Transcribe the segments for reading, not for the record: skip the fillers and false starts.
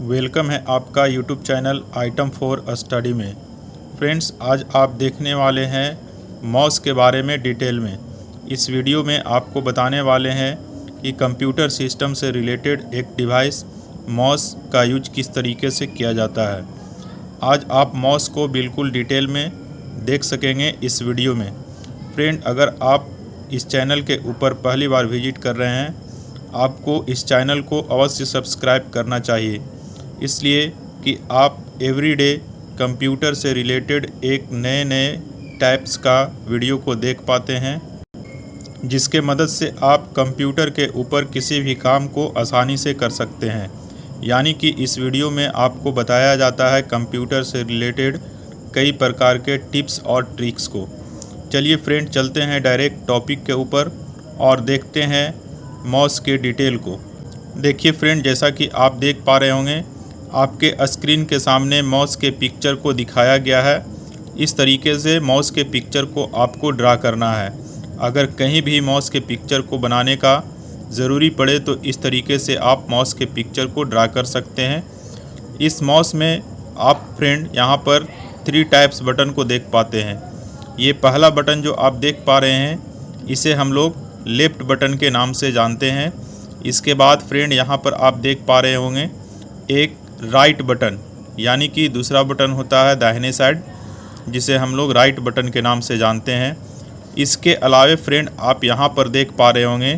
Welcome है आपका YouTube channel item for study में। फ्रेंड्स, आज आप देखने वाले हैं माउस के बारे में डिटेल में। इस वीडियो में आपको बताने वाले हैं कि कंप्यूटर सिस्टम से रिलेटेड एक डिवाइस माउस का यूज किस तरीके से किया जाता है। आज आप माउस को बिल्कुल डिटेल में देख सकेंगे इस वीडियो में। फ्रेंड, अगर आप इस चैनल के ऊपर पहली बार विजिट कर रहे हैं, आपको इस चैनल को अवश्य सब्सक्राइब करना चाहिए, इसलिए कि आप एवरीडे कंप्यूटर से रिलेटेड एक नए टाइप्स का वीडियो को देख पाते हैं, जिसके मदद से आप कंप्यूटर के ऊपर किसी भी काम को आसानी से कर सकते हैं। यानी कि इस वीडियो में आपको बताया जाता है कंप्यूटर से रिलेटेड कई प्रकार के टिप्स और ट्रिक्स को। चलिए फ्रेंड, चलते हैं डायरेक्ट टॉपिक के ऊपर और देखते हैं माउस के डिटेल को। देखिए फ्रेंड, जैसा कि आप देख पा रहे होंगे, आपके स्क्रीन के सामने माउस के पिक्चर को दिखाया गया है। इस तरीके से माउस के पिक्चर को आपको ड्रा करना है। अगर कहीं भी माउस के पिक्चर को बनाने का ज़रूरी पड़े तो इस तरीके से आप माउस के पिक्चर को ड्रा कर सकते हैं। इस माउस में आप फ्रेंड यहाँ पर 3 टाइप्स बटन को देख पाते हैं। ये पहला बटन जो आप देख पा रहे हैं, इसे हम लोग लेफ़्ट बटन के नाम से जानते हैं। इसके बाद फ्रेंड यहाँ पर आप देख पा रहे होंगे एक राइट बटन, यानी कि दूसरा बटन होता है दाहिने साइड, जिसे हम लोग राइट बटन के नाम से जानते हैं। इसके अलावे फ्रेंड आप यहाँ पर देख पा रहे होंगे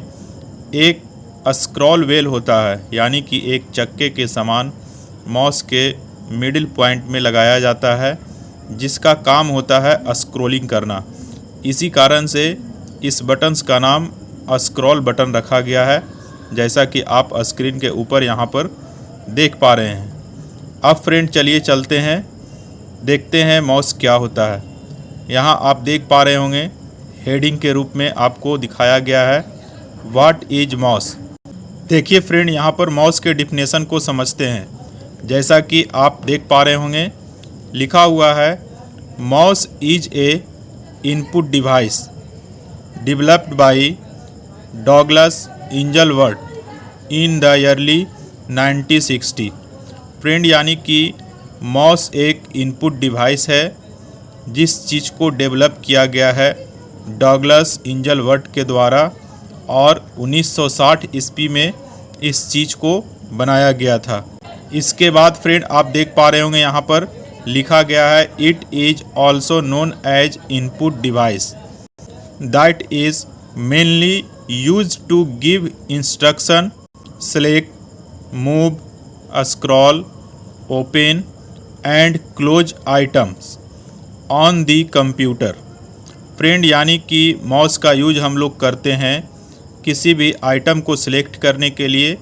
एक स्क्रॉल व्हील होता है, यानी कि एक चक्के के समान माउस के मिडिल पॉइंट में लगाया जाता है, जिसका काम होता है स्क्रॉलिंग करना। इसी कारण से इस बटन्स का नाम स्क्रॉल बटन रखा गया है, जैसा कि आप स्क्रीन के ऊपर यहाँ पर देख पा रहे हैं। अब फ्रेंड चलिए चलते हैं, देखते हैं माउस क्या होता है। यहाँ आप देख पा रहे होंगे हेडिंग के रूप में आपको दिखाया गया है व्हाट इज माउस। देखिए फ्रेंड, यहाँ पर माउस के डिफिनेशन को समझते हैं। जैसा कि आप देख पा रहे होंगे लिखा हुआ है mouse is a input device developed by Douglas Engelbart in the early 1960। Friend, यानी कि माउस एक इनपुट डिवाइस है जिस चीज़ को डेवलप किया गया है डॉगलस इंजलवर्थ के द्वारा, और 1960 ईस्वी में इस चीज़ को बनाया गया था। इसके बाद फ्रेंड आप देख पा रहे होंगे यहाँ पर लिखा गया है it is also known as input device that is mainly used to give instruction, select, move, scroll, open and close items on the computer. Friend, यानी कि माउस का यूज हम लोग करते हैं किसी भी आइटम को सिलेक्ट करने के लिए,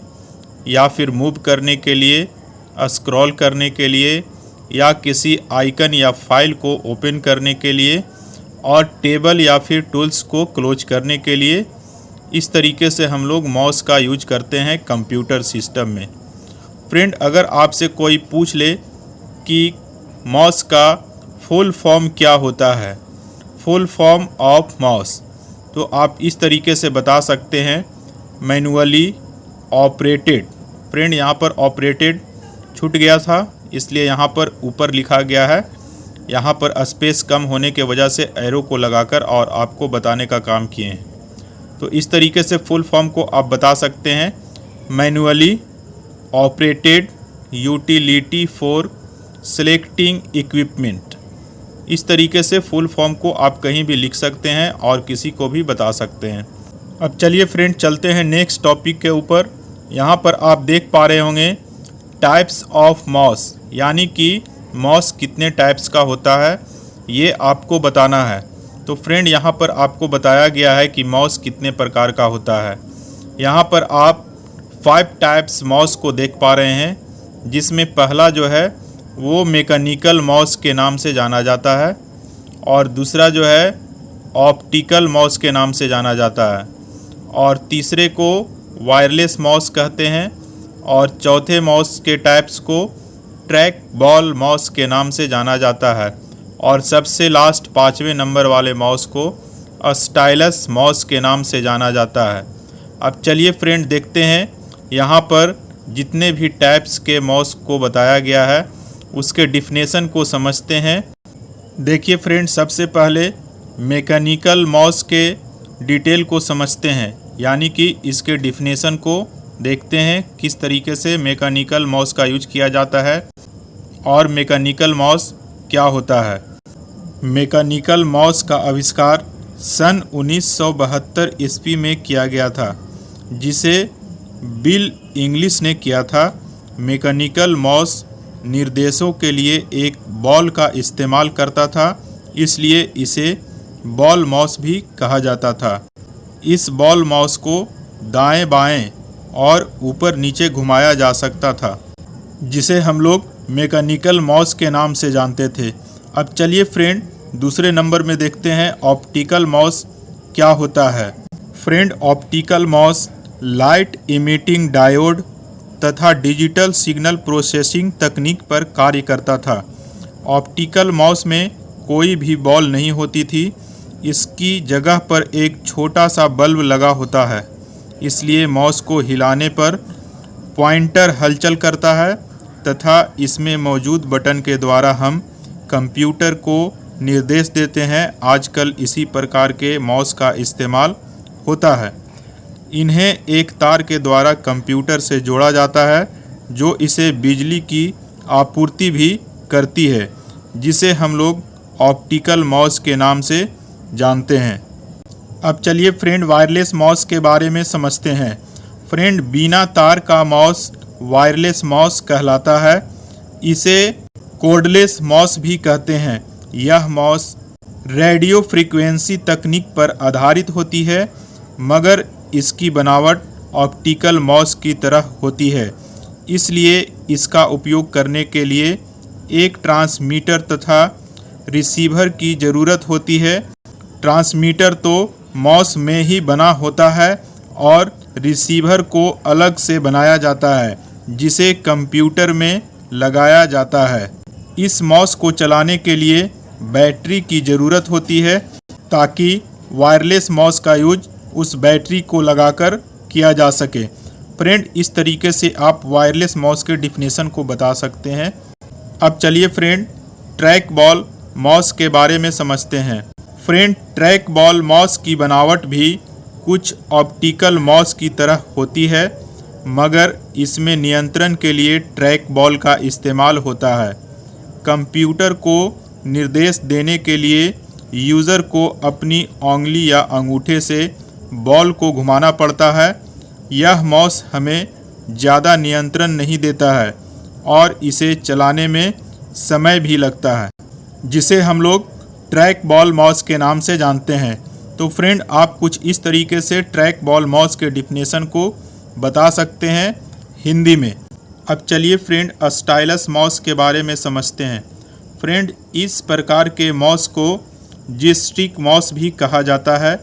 या फिर मूव करने के लिए, स्क्रॉल करने के लिए, या किसी आइकन या फाइल को ओपन करने के लिए, और टेबल या फिर टूल्स को क्लोज करने के लिए। इस तरीके से हम लोग माउस का यूज करते हैं कंप्यूटर सिस्टम में। फ्रेंड, अगर आपसे कोई पूछ ले कि माउस का फुल फॉर्म क्या होता है, फुल फॉर्म ऑफ माउस, तो आप इस तरीके से बता सकते हैं मैनुअली ऑपरेटेड। फ्रेंड, यहाँ पर ऑपरेटेड छूट गया था, इसलिए यहाँ पर ऊपर लिखा गया है। यहाँ पर स्पेस कम होने के वजह से एरो को लगाकर और आपको बताने का काम किए हैं। तो इस तरीके से फुल फॉर्म को आप बता सकते हैं manually operated utility for selecting equipment. इस तरीके से फुल फॉर्म को आप कहीं भी लिख सकते हैं और किसी को भी बता सकते हैं। अब चलिए फ्रेंड चलते हैं नेक्स्ट टॉपिक के ऊपर। यहाँ पर आप देख पा रहे होंगे टाइप्स ऑफ माउस, यानी कि माउस कितने टाइप्स का होता है ये आपको बताना है। तो फ्रेंड, यहाँ पर आपको बताया गया है कि माउस कितने प्रकार का होता है। यहाँ पर आप 5 टाइप्स माउस को देख पा रहे हैं, जिसमें पहला जो है वो मैकेनिकल माउस के नाम से जाना जाता है, और दूसरा जो है ऑप्टिकल माउस के नाम से जाना जाता है, और तीसरे को वायरलेस माउस कहते हैं, और चौथे माउस के टाइप्स को ट्रैक बॉल माउस के नाम से जाना जाता है, और सबसे लास्ट 5वें नंबर वाले माउस को स्टाइलस माउस के नाम से जाना जाता है। अब चलिए फ्रेंड देखते हैं यहाँ पर जितने भी टाइप्स के माउस को बताया गया है उसके डिफिनेशन को समझते हैं। देखिए फ्रेंड, सबसे पहले मैकेनिकल माउस के डिटेल को समझते हैं, यानी कि इसके डिफिनेशन को देखते हैं किस तरीके से मैकेनिकल माउस का यूज किया जाता है और मैकेनिकल माउस क्या होता है। मैकेनिकल माउस का आविष्कार सन 1972 ईस्वी में किया गया था, जिसे बिल इंग्लिश ने किया था। मैकेनिकल माउस निर्देशों के लिए एक बॉल का इस्तेमाल करता था, इसलिए इसे बॉल माउस भी कहा जाता था। इस बॉल माउस को दाएं बाएं और ऊपर नीचे घुमाया जा सकता था, जिसे हम लोग मैकेनिकल माउस के नाम से जानते थे। अब चलिए फ्रेंड, दूसरे नंबर में देखते हैं ऑप्टिकल माउस क्या होता है। Friend, optical mouse light emitting diode तथा डिजिटल सिग्नल प्रोसेसिंग तकनीक पर कार्य करता था। ऑप्टिकल माउस में कोई भी बॉल नहीं होती थी, इसकी जगह पर एक छोटा सा बल्ब लगा होता है, इसलिए माउस को हिलाने पर पॉइंटर हलचल करता है तथा इसमें मौजूद बटन के द्वारा हम कंप्यूटर को निर्देश देते हैं। आजकल इसी प्रकार के माउस का इस्तेमाल होता है। इन्हें एक तार के द्वारा कंप्यूटर से जोड़ा जाता है, जो इसे बिजली की आपूर्ति भी करती है, जिसे हम लोग ऑप्टिकल माउस के नाम से जानते हैं। अब चलिए फ्रेंड, वायरलेस माउस के बारे में समझते हैं। फ्रेंड, बिना तार का माउस वायरलेस माउस कहलाता है। इसे कोर्डलेस माउस भी कहते हैं। यह माउस रेडियो फ्रीक्वेंसी तकनीक पर आधारित होती है, मगर इसकी बनावट ऑप्टिकल माउस की तरह होती है, इसलिए इसका उपयोग करने के लिए एक ट्रांसमीटर तथा रिसीवर की ज़रूरत होती है। ट्रांसमीटर तो माउस में ही बना होता है और रिसीवर को अलग से बनाया जाता है, जिसे कंप्यूटर में लगाया जाता है। इस माउस को चलाने के लिए बैटरी की ज़रूरत होती है, ताकि वायरलेस माउस का यूज उस बैटरी को लगाकर किया जा सके। फ्रेंड, इस तरीके से आप वायरलेस माउस के डिफिनेशन को बता सकते हैं। अब चलिए फ्रेंड, ट्रैक बॉल माउस के बारे में समझते हैं। फ्रेंड, ट्रैक बॉल माउस की बनावट भी कुछ ऑप्टिकल माउस की तरह होती है, मगर इसमें नियंत्रण के लिए ट्रैक बॉल का इस्तेमाल होता है। कंप्यूटर को निर्देश देने के लिए यूज़र को अपनी उंगली या अंगूठे से बॉल को घुमाना पड़ता है। यह माउस हमें ज़्यादा नियंत्रण नहीं देता है और इसे चलाने में समय भी लगता है, जिसे हम लोग ट्रैक बॉल माउस के नाम से जानते हैं। तो फ्रेंड, आप कुछ इस तरीके से ट्रैक बॉल माउस के डिफिनेशन को बता सकते हैं हिंदी में। अब चलिए फ्रेंड, स्टाइलस माउस के बारे में समझते हैं। फ्रेंड, इस प्रकार के माउस को जिस्टिक माउस भी कहा जाता है,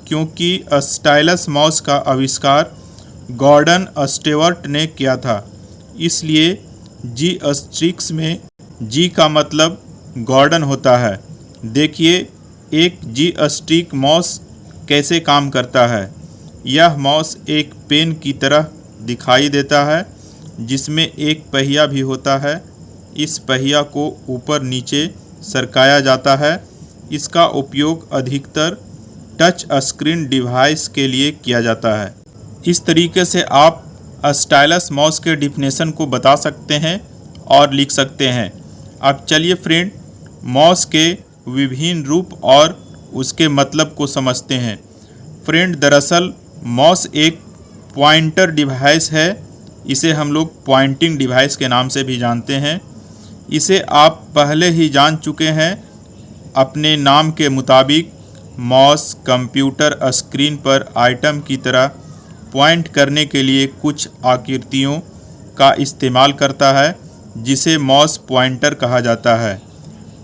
क्योंकि स्टाइलस माउस का आविष्कार गॉर्डन स्टेवर्ट ने किया था, इसलिए जिस्टिक्स में जी का मतलब गॉर्डन होता है। देखिए एक जिस्टिक माउस कैसे काम करता है। यह माउस एक पेन की तरह दिखाई देता है, जिसमें एक पहिया भी होता है। इस पहिया को ऊपर नीचे सरकाया जाता है। इसका उपयोग अधिकतर टच स्क्रीन डिवाइस के लिए किया जाता है। इस तरीके से आप स्टाइलस माउस के डिफिनेशन को बता सकते हैं और लिख सकते हैं। अब चलिए फ्रेंड, माउस के विभिन्न रूप और उसके मतलब को समझते हैं। फ्रेंड, दरअसल माउस एक पॉइंटर डिवाइस है। इसे हम लोग पॉइंटिंग डिवाइस के नाम से भी जानते हैं। इसे आप पहले ही जान चुके हैं। अपने नाम के मुताबिक माउस कंप्यूटर स्क्रीन पर आइटम की तरह पॉइंट करने के लिए कुछ आकृतियों का इस्तेमाल करता है, जिसे माउस पॉइंटर कहा जाता है।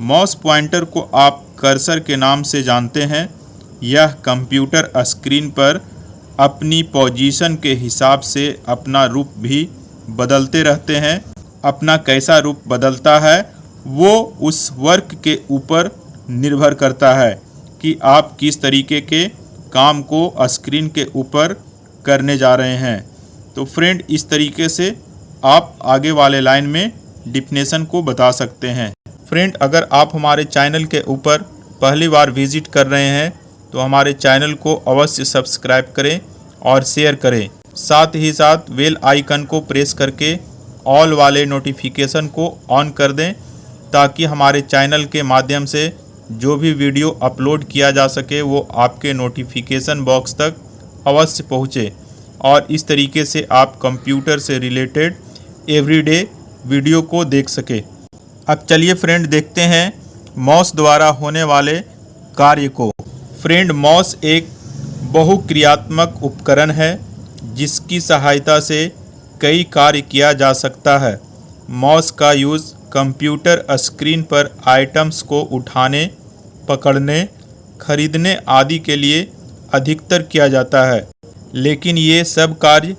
माउस पॉइंटर को आप कर्सर के नाम से जानते हैं। यह कंप्यूटर स्क्रीन पर अपनी पोजीशन के हिसाब से अपना रूप भी बदलते रहते हैं। अपना कैसा रूप बदलता है वो उस वर्क के ऊपर निर्भर करता है कि आप किस तरीके के काम को स्क्रीन के ऊपर करने जा रहे हैं। तो फ्रेंड इस तरीके से आप आगे वाले लाइन में डिफिनेशन को बता सकते हैं। फ्रेंड अगर आप हमारे चैनल के ऊपर पहली बार विजिट कर रहे हैं तो हमारे चैनल को अवश्य सब्सक्राइब करें और शेयर करें। साथ ही साथ बेल आइकन को प्रेस करके ऑल वाले नोटिफिकेशन को ऑन कर दें ताकि हमारे चैनल के माध्यम से जो भी वीडियो अपलोड किया जा सके वो आपके नोटिफिकेशन बॉक्स तक अवश्य पहुँचे और इस तरीके से आप कंप्यूटर से रिलेटेड एवरीडे वीडियो को देख सके। अब चलिए फ्रेंड देखते हैं माउस द्वारा होने वाले कार्य को। फ्रेंड माउस एक बहुक्रियात्मक उपकरण है जिसकी सहायता से कई कार्य किया जा सकता है। माउस का यूज़ कंप्यूटर स्क्रीन पर आइटम्स को उठाने, पकड़ने, खरीदने आदि के लिए अधिकतर किया जाता है। लेकिन ये सब कार्य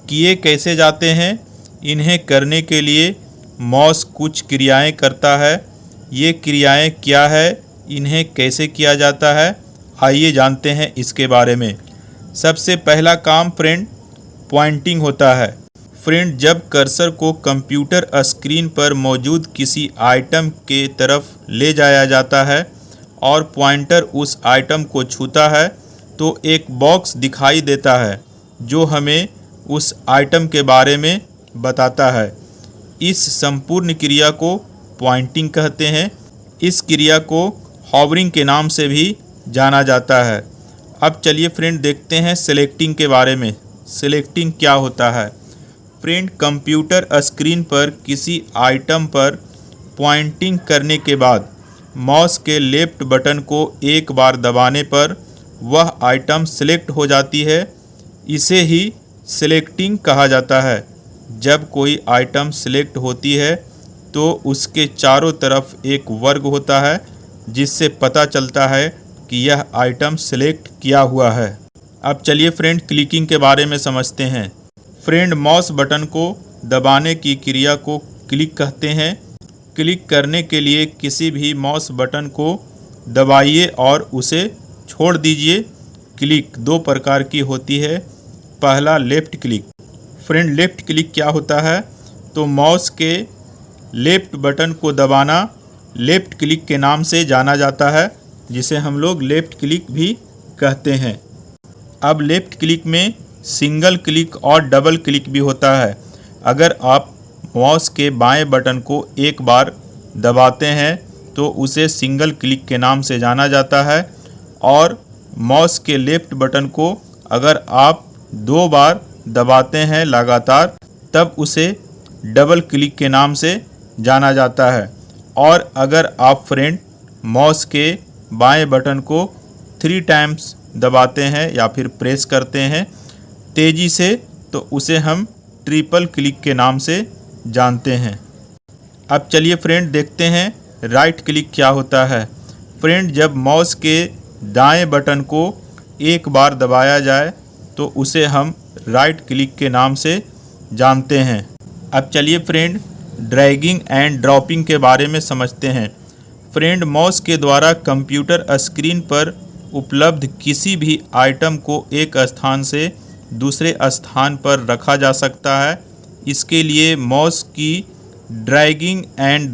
किए कैसे जाते हैं? इन्हें करने के लिए माउस कुछ क्रियाएं करता है। ये क्रियाएं क्या है? इन्हें कैसे किया जाता है? आइए जानते हैं इसके बारे में। सबसे पहला काम फ्रेंड पॉइंटिंग होता है। फ्रेंड जब कर्सर को कंप्यूटर स्क्रीन पर मौजूद किसी आइटम के तरफ ले जाया जाता है और पॉइंटर उस आइटम को छूता है तो एक बॉक्स दिखाई देता है जो हमें उस आइटम के बारे में बताता है। इस संपूर्ण क्रिया को पॉइंटिंग कहते हैं। इस क्रिया को हॉवरिंग के नाम से भी जाना जाता है। अब चलिए फ्रेंड देखते हैं सेलेक्टिंग के बारे में। सेलेक्टिंग क्या होता है? फ्रेंड कंप्यूटर स्क्रीन पर किसी आइटम पर पॉइंटिंग करने के बाद माउस के लेफ्ट बटन को एक बार दबाने पर वह आइटम सेलेक्ट हो जाती है। इसे ही सेलेक्टिंग कहा जाता है। जब कोई आइटम सेलेक्ट होती है तो उसके चारों तरफ एक वर्ग होता है जिससे पता चलता है कि यह आइटम सेलेक्ट किया हुआ है। अब चलिए फ्रेंड क्लिकिंग के बारे में समझते हैं। फ्रेंड माउस बटन को दबाने की क्रिया को क्लिक कहते हैं। क्लिक करने के लिए किसी भी माउस बटन को दबाइए और उसे छोड़ दीजिए। क्लिक दो प्रकार की होती है। पहला left click. Friend left click क्या होता है? तो माउस के लेफ़्ट बटन को दबाना लेफ़्ट क्लिक के नाम से जाना जाता है, जिसे हम लोग लेफ़्ट क्लिक भी कहते हैं। अब लेफ़्ट क्लिक में सिंगल क्लिक और डबल क्लिक भी होता है। अगर आप माउस के बाएं बटन को एक बार दबाते हैं तो उसे सिंगल क्लिक के नाम से जाना जाता है और माउस के लेफ़्ट बटन को अगर आप दो बार दबाते हैं लगातार तब उसे डबल क्लिक के नाम से जाना जाता है। और अगर आप फ्रेंड माउस के बाएं बटन को 3 टाइम्स दबाते हैं या फिर प्रेस करते हैं तेज़ी से तो उसे हम ट्रिपल क्लिक के नाम से जानते हैं। अब चलिए फ्रेंड देखते हैं राइट क्लिक क्या होता है। फ्रेंड जब माउस के दाएं बटन को एक बार दबाया जाए तो उसे हम राइट क्लिक के नाम से जानते हैं। अब चलिए फ्रेंड ड्रैगिंग एंड ड्रॉपिंग के बारे में समझते हैं। फ्रेंड माउस के द्वारा कंप्यूटर स्क्रीन पर उपलब्ध किसी भी आइटम को एक स्थान से दूसरे स्थान पर रखा जा सकता है। इसके लिए माउस की ड्रैगिंग एंड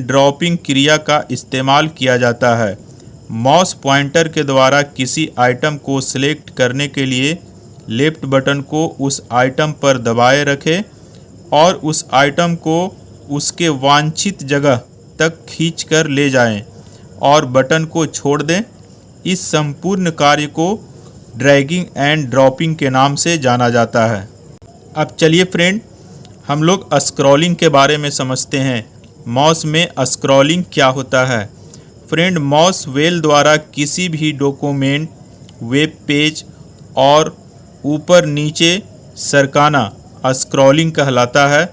ड्रॉपिंग क्रिया का इस्तेमाल किया जाता है। माउस पॉइंटर के द्वारा किसी आइटम को सिलेक्ट करने के लिए लेफ्ट बटन को उस आइटम पर दबाए रखें और उस आइटम को उसके वांछित जगह तक खींचकर ले जाएं और बटन को छोड़ दें। इस संपूर्ण कार्य को ड्रैगिंग एंड ड्रॉपिंग के नाम से जाना जाता है। अब चलिए फ्रेंड हम लोग स्क्रॉलिंग के बारे में समझते हैं। माउस में स्क्रॉलिंग क्या होता है? फ्रेंड माउस व्हील द्वारा किसी भी डॉक्यूमेंट, वेब पेज और ऊपर नीचे सरकाना स्क्रॉलिंग कहलाता है।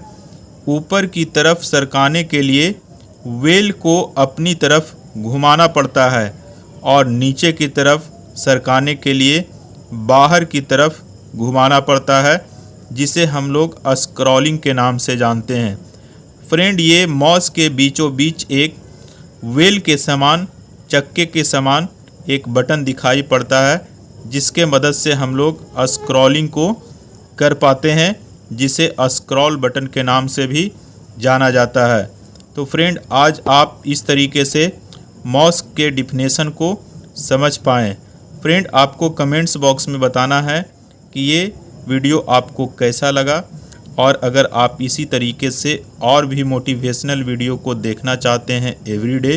ऊपर की तरफ सरकाने के लिए व्हील को अपनी तरफ घुमाना पड़ता है और नीचे की तरफ सरकाने के लिए बाहर की तरफ घुमाना पड़ता है, जिसे हम लोग स्क्रॉलिंग के नाम से जानते हैं। फ्रेंड ये माउस के बीचों बीच एक व्हील के समान, चक्के के समान एक बटन दिखाई पड़ता है जिसके मदद से हम लोग स्क्रॉलिंग को कर पाते हैं, जिसे स्क्रॉल बटन के नाम से भी जाना जाता है। तो फ्रेंड, आज आप इस तरीके से माउस के डिफिनेशन को समझ पाएँ। फ्रेंड, आपको कमेंट्स बॉक्स में बताना है कि ये वीडियो आपको कैसा लगा, और अगर आप इसी तरीके से और भी मोटिवेशनल वीडियो को देखना चाहते हैं एवरीडे,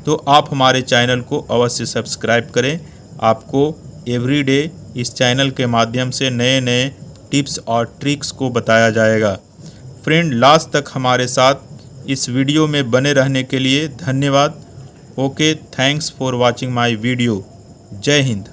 तो आप हमारे चैनल को अवश्य सब्सक्राइब करें। आपको एवरीडे इस चैनल के माध्यम से नए नए टिप्स और ट्रिक्स को बताया जाएगा। फ्रेंड, लास्ट तक हमारे साथ इस वीडियो में बने रहने के लिए धन्यवाद। Okay, thanks for watching my video. जय हिंद।